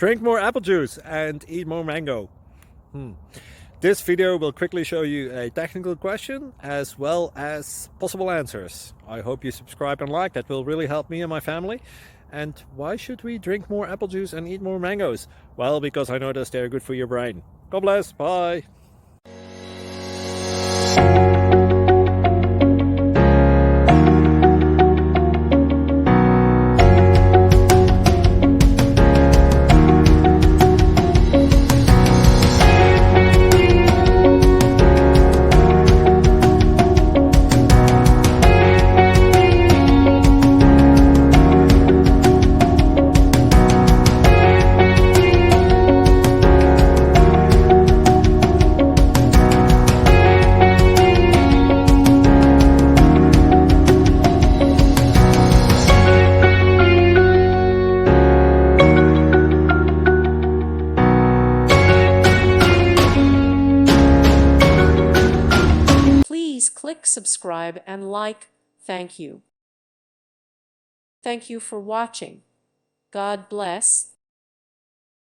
Drink more apple juice and eat more mango. This video will quickly show you a technical question as well as possible answers. I hope you subscribe and like, that will really help me and my family. And why should we drink more apple juice and eat more mangoes? Well, because I noticed they're good for your brain. God bless, bye! Please click subscribe and like. Thank you. Thank you for watching. God bless.